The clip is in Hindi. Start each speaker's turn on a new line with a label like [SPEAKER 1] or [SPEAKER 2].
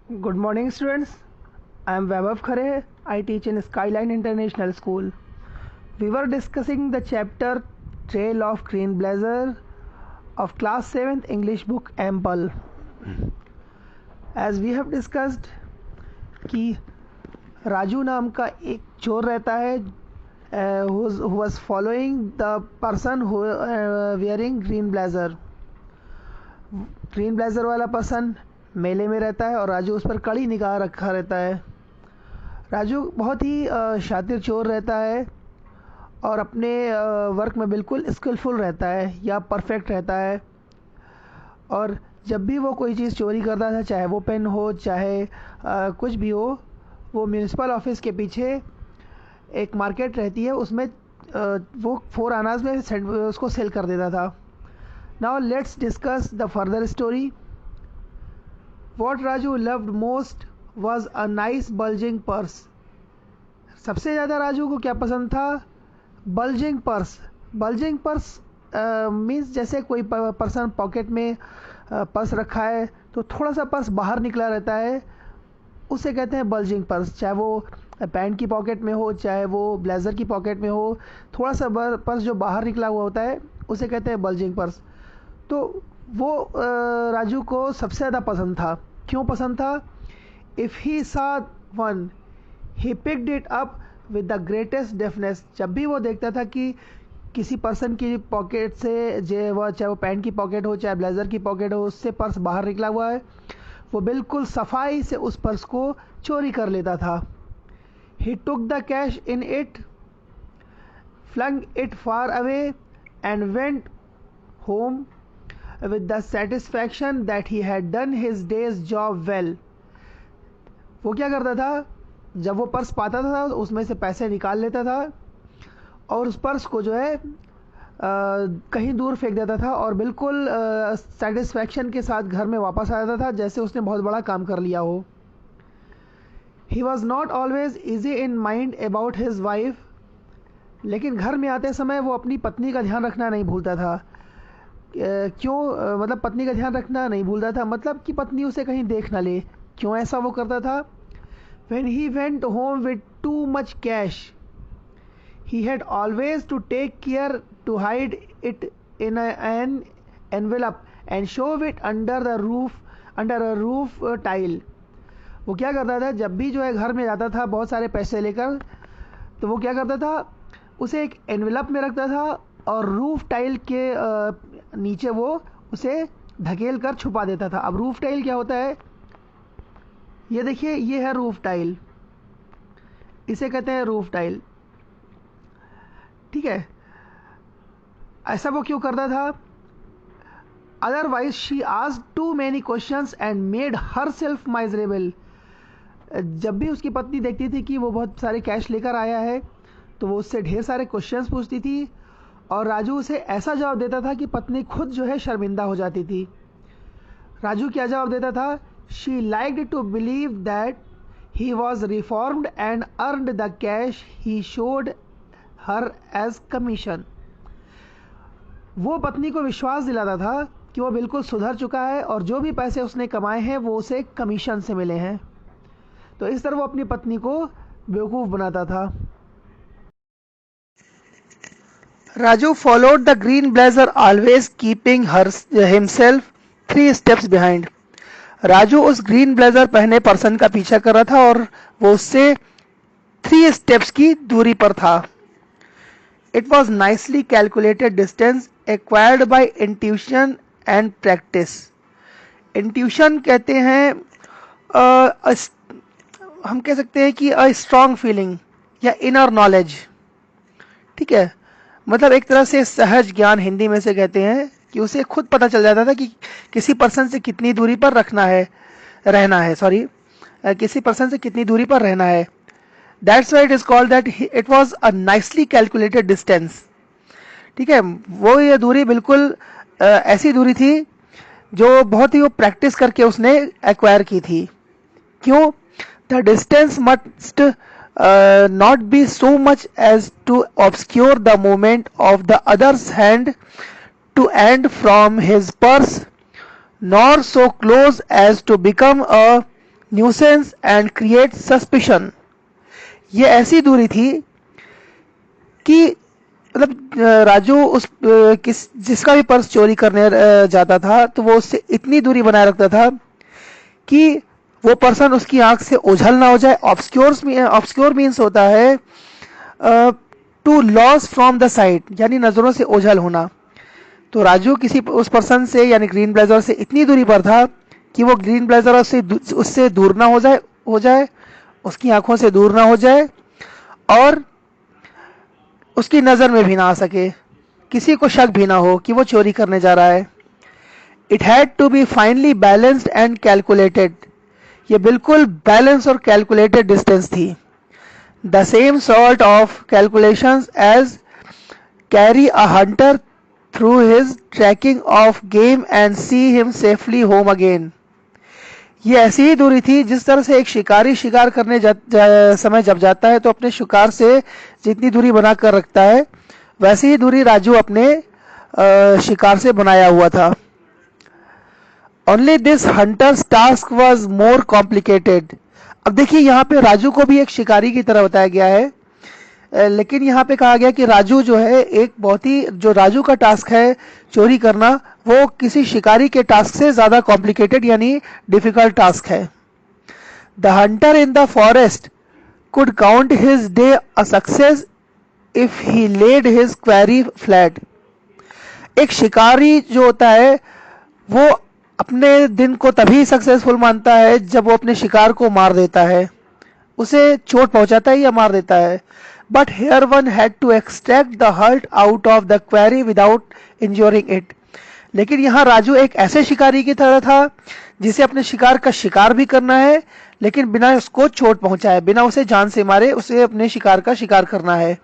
[SPEAKER 1] Good morning, students. I am Vaibhav Khare. I teach in Skyline International School. We were discussing the chapter Trail of Green Blazer of class 7th English book Ample. As we have discussed कि राजू नाम का एक चोर रहता है who was following the person who wearing green blazer. Green blazer वाला पर्सन मेले में रहता है और राजू उस पर कड़ी निगाह रखा रहता है। राजू बहुत ही शातिर चोर रहता है और अपने वर्क में बिल्कुल स्किलफुल रहता है या परफेक्ट रहता है। और जब भी वो कोई चीज़ चोरी करता था, चाहे वो पेन हो चाहे कुछ भी हो, वो म्यूनिसिपल ऑफिस के पीछे एक मार्केट रहती है, उसमें वो 4 आनाज में उसको सेल कर देता था। Now let's discuss the further story. What Raju loved most was a nice bulging purse. सबसे ज़्यादा राजू को क्या पसंद था? Bulging purse. Bulging purse means जैसे कोई पर्सन पॉकेट में पर्स रखा है तो थोड़ा सा पर्स बाहर निकला रहता है, उसे कहते हैं बल्जिंग पर्स। चाहे वो पैंट की पॉकेट में हो चाहे वो ब्लेज़र की पॉकेट में हो, थोड़ा सा पर्स जो बाहर निकला हुआ होता है उसे कहते हैं बल्जिंग पर्स। तो वो राजू को सबसे ज़्यादा पसंद था। क्यों पसंद था? इफ़ ही सा one he picked it up with the greatest deafness. जब भी वो देखता था कि किसी पर्सन की पॉकेट से चाहे वो पैंट की पॉकेट हो चाहे ब्लेज़र की पॉकेट हो, उससे पर्स बाहर निकला हुआ है, वो बिल्कुल सफाई से उस पर्स को चोरी कर लेता था। He took the cash in it, flung it far away and went home with the satisfaction that he had done his day's job well. वो क्या करता था? जब वो पर्स पाता था उसमें से पैसे निकाल लेता था और उस पर्स को जो है कहीं दूर फेंक देता था और बिल्कुल सेटिस्फैक्शन के साथ घर में वापस आ जाता था, जैसे उसने बहुत बड़ा काम कर लिया हो। He was not always easy in mind about his wife. लेकिन घर में आते समय वो अपनी पत्नी का ध्यान रखना नहीं भूलता था। क्यों? मतलब पत्नी का ध्यान रखना नहीं भूलता था, मतलब कि पत्नी उसे कहीं देख ना ले। क्यों ऐसा वो करता था? When he went home with too much cash, he had always to take care to hide it in an envelope and shove it under a roof tile. वो क्या करता था? जब भी जो है घर में जाता था बहुत सारे पैसे लेकर, तो वो क्या करता था? उसे एक एनवेलप में रखता था और रूफ टाइल के नीचे वो उसे धकेल कर छुपा देता था। अब रूफ टाइल क्या होता है? ये देखिए, ये है रूफ टाइल, इसे कहते हैं रूफ टाइल। ठीक है, ऐसा वो क्यों करता था? Otherwise she asked too many questions and made herself miserable. जब भी उसकी पत्नी देखती थी कि वो बहुत सारे कैश लेकर आया है तो वो उससे ढेर सारे क्वेश्चंस पूछती थी और राजू उसे ऐसा जवाब देता था कि पत्नी खुद जो है शर्मिंदा हो जाती थी। राजू क्या जवाब देता था? She liked to believe that he was reformed and earned the cash he showed her as commission. वो पत्नी को विश्वास दिलाता था कि वो बिल्कुल सुधर चुका है और जो भी पैसे उसने कमाए हैं वो उसे कमीशन से मिले हैं। तो इस तरह वो अपनी पत्नी को बेवकूफ़ बनाता था। Raju followed the green blazer, always keeping himself 3 steps behind. Raju उस ग्रीन ब्लेजर पहने पर्सन का पीछा कर रहा था और वो उससे 3 स्टेप्स की दूरी पर था। It was nicely calculated distance acquired by intuition and practice. Intuition कहते हैं हम कह सकते हैं कि a strong feeling या inner knowledge। ठीक है, मतलब एक तरह से सहज ज्ञान हिंदी में से कहते हैं कि उसे खुद पता चल जाता था कि किसी पर्सन से कितनी दूरी पर किसी पर्सन से कितनी दूरी पर रहना है। That's why it is called that it was a nicely calculated distance. ठीक है, वो ये दूरी बिल्कुल ऐसी दूरी थी जो बहुत ही वो प्रैक्टिस करके उसने एक्वायर की थी। क्यों? The distance must not be so much as to obscure the movement of the other's hand to and from his purse, nor so close as to become a nuisance and create suspicion. ये ऐसी दूरी थी कि मतलब राजू जिसका भी पर्स चोरी करने जाता था तो वो उससे इतनी दूरी बनाए रखता था कि वो पर्सन उसकी आंख से ओझल ना हो जाए। ऑब्सक्योर मीन्स होता है to loss from the sight, यानी नजरों से ओझल होना। तो राजू उस पर्सन से यानी ग्रीन ब्लेजर से इतनी दूरी पर था कि वो ग्रीन ब्लेजर उससे दूर ना हो जाए, उसकी आंखों से दूर ना हो जाए और उसकी नजर में भी ना आ सके, किसी को शक भी ना हो कि वो चोरी करने जा रहा है। It had to be finely balanced and calculated. ये बिल्कुल बैलेंस और कैलकुलेटेड डिस्टेंस थी। The same sort of calculations as carry a hunter through his tracking of game and see him safely home again. ये ऐसी ही दूरी थी जिस तरह से एक शिकारी शिकार करने समय जब जाता है तो अपने शिकार से जितनी दूरी बनाकर रखता है, वैसी ही दूरी राजू अपने शिकार से बनाया हुआ था। Only this hunters task was more complicated. अब देखिए यहाँ पे राजू को भी एक शिकारी की तरह बताया गया है, लेकिन यहाँ पे कहा गया कि राजू जो है एक बहुत ही जो राजू का टास्क है चोरी करना, वो किसी शिकारी के टास्क से ज्यादा कॉम्प्लिकेटेड यानी डिफिकल्ट टास्क है। The hunter in the forest could count his day a success if he laid his quarry flat. एक शिकारी जो होता है वो अपने दिन को तभी सक्सेसफुल मानता है जब वो अपने शिकार को मार देता है, उसे चोट पहुंचाता है या मार देता है। But here one had to extract the heart out of the quarry without injuring it. लेकिन यहाँ राजू एक ऐसे शिकारी की तरह था जिसे अपने शिकार का शिकार भी करना है, लेकिन बिना उसको चोट पहुंचाए, बिना उसे जान से मारे उसे अपने शिकार का शिकार करना है।